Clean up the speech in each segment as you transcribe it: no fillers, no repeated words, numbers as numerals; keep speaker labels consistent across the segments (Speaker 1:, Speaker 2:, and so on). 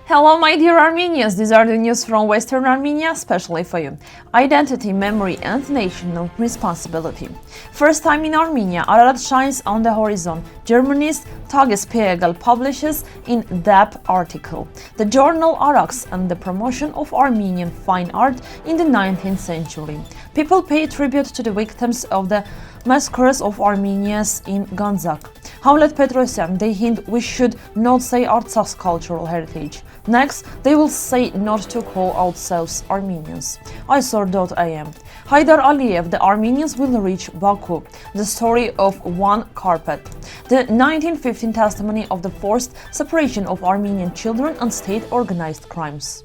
Speaker 1: Hello, my dear Armenians, these are the news from Western Armenia, especially for you. Identity, memory and national responsibility. First time in Armenia, Ararat shines on the horizon. Germany's Tagesspiegel publishes in depth article. The journal Araxs and the promotion of Armenian fine art in the 19th century. People pay tribute to the victims of the Massacres of Armenians in Gandzak. Hamlet, Petrosyan, they hint we should not say Artsakh's cultural heritage. Next, they will say not to call ourselves Armenians. Aysor.am. Heydar Aliyev, the Armenians will reach Baku. The story of one carpet. The 1915 testimony of the forced separation of Armenian children and state-organized crimes.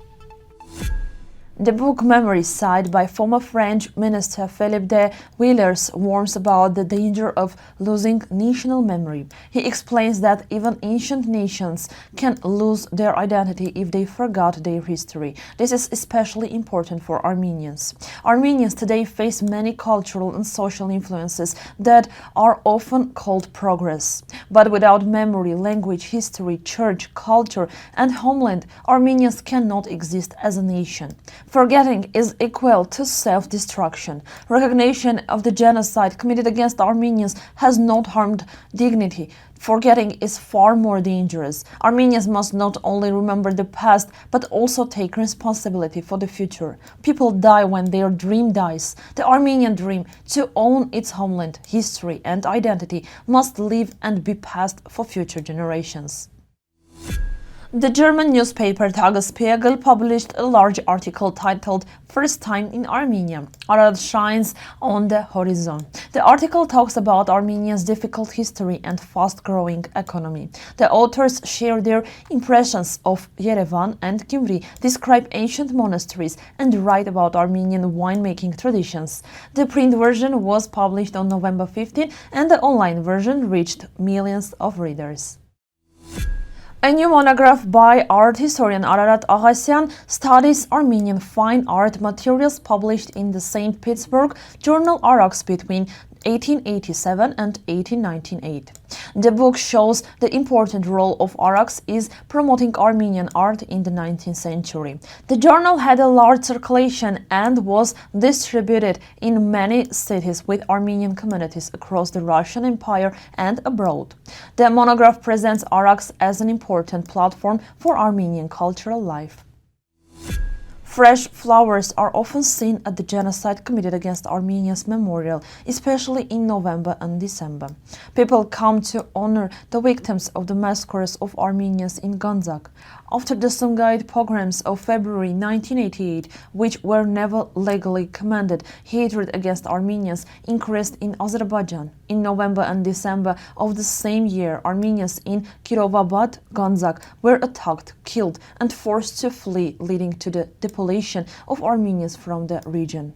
Speaker 1: The book Memories, cited by former French Minister Philippe de Villiers, warns about the danger of losing national memory. He explains that even ancient nations can lose their identity if they forgot their history. This is especially important for Armenians. Armenians today face many cultural and social influences that are often called progress. But without memory, language, history, church, culture, and homeland, Armenians cannot exist as a nation. Forgetting is equal to self-destruction. Recognition of the genocide committed against Armenians has not harmed dignity. Forgetting is far more dangerous. Armenians must not only remember the past, but also take responsibility for the future. People die when their dream dies. The Armenian dream, to own its homeland, history and identity, must live and be passed for future generations. The German newspaper Tagesspiegel published a large article titled "First Time in Armenia. Ararat shines on the horizon." The article talks about Armenia's difficult history and fast-growing economy. The authors share their impressions of Yerevan and Gyumri, describe ancient monasteries, and write about Armenian winemaking traditions. The print version was published on November 15, and the online version reached millions of readers. A new monograph by art historian Ararat Agatangeghos studies Armenian fine art materials, published in the St. Petersburg journal Araxs between 1887 and 1898. The book shows the important role of Araxs in promoting Armenian art in the 19th century. The journal had a large circulation and was distributed in many cities with Armenian communities across the Russian Empire and abroad. The monograph presents Araxs as an important platform for Armenian cultural life. Fresh flowers are often seen at the genocide committed against Armenians memorial, especially in November and December. People come to honor the victims of the massacres of Armenians in Gandzak. After the Sumgait pogroms of February 1988, which were never legally commanded, hatred against Armenians increased in Azerbaijan. In November and December of the same year, Armenians in Kirovabad, Gandzak, were attacked, killed, and forced to flee, leading to the depopulation of Armenians from the region.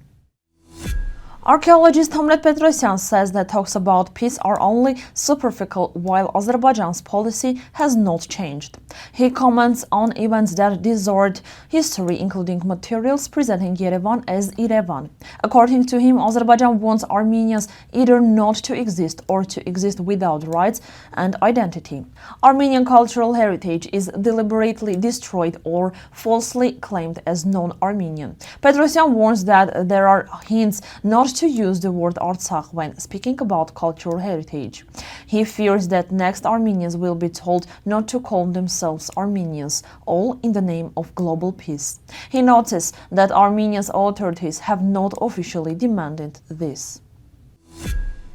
Speaker 1: Archaeologist Hamlet Petrosyan says that talks about peace are only superficial, while Azerbaijan's policy has not changed. He comments on events that distort history, including materials presenting Yerevan as Yerevan. According to him, Azerbaijan wants Armenians either not to exist or to exist without rights and identity. Armenian cultural heritage is deliberately destroyed or falsely claimed as non-Armenian. Petrosyan warns that there are hints not to use the word Artsakh when speaking about cultural heritage. He fears that next Armenians will be told not to call themselves Armenians, all in the name of global peace. He notes that Armenia's authorities have not officially demanded this.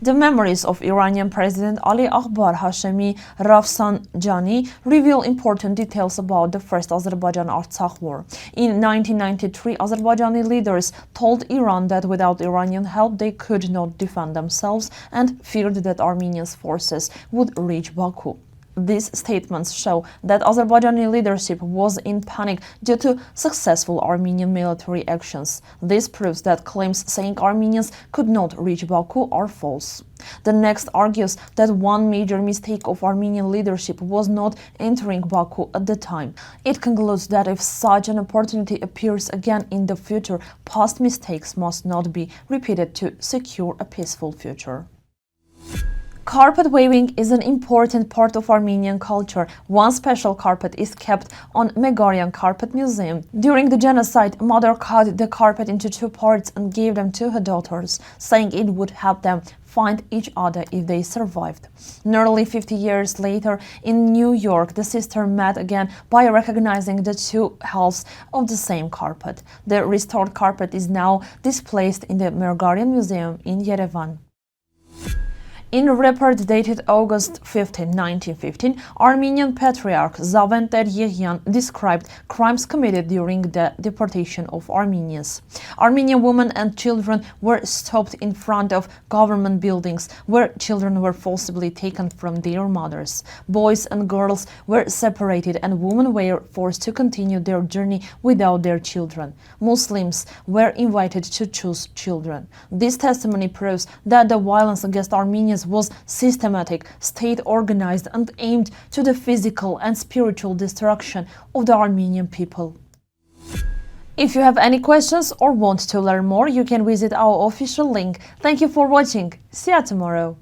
Speaker 1: The memories of Iranian President Ali Akbar Hashemi Rafsanjani reveal important details about the First Azerbaijan-Artsakh War. In 1993, Azerbaijani leaders told Iran that without Iranian help they could not defend themselves and feared that Armenian forces would reach Baku. These statements show that Azerbaijani leadership was in panic due to successful Armenian military actions. This proves that claims saying Armenians could not reach Baku are false. The next argues that one major mistake of Armenian leadership was not entering Baku at the time. It concludes that if such an opportunity appears again in the future, past mistakes must not be repeated to secure a peaceful future. Carpet weaving is an important part of Armenian culture. One special carpet is kept on Megarian Carpet Museum. During the genocide, mother cut the carpet into two parts and gave them to her daughters, saying it would help them find each other if they survived. Nearly 50 years later, in New York, the sisters met again by recognizing the two halves of the same carpet. The restored carpet is now displayed in the Megarian Museum in Yerevan. In a report dated August 15, 1915, Armenian Patriarch Tagesspiegel described crimes committed during the deportation of Armenians. Armenian women and children were stopped in front of government buildings, where children were forcibly taken from their mothers. Boys and girls were separated, and women were forced to continue their journey without their children. Muslims were invited to choose children. This testimony proves that the violence against Armenians was systematic, state-organized, and aimed to the physical and spiritual destruction of the Armenian people. If you have any questions or want to learn more, you can visit our official link. Thank you for watching. See you tomorrow.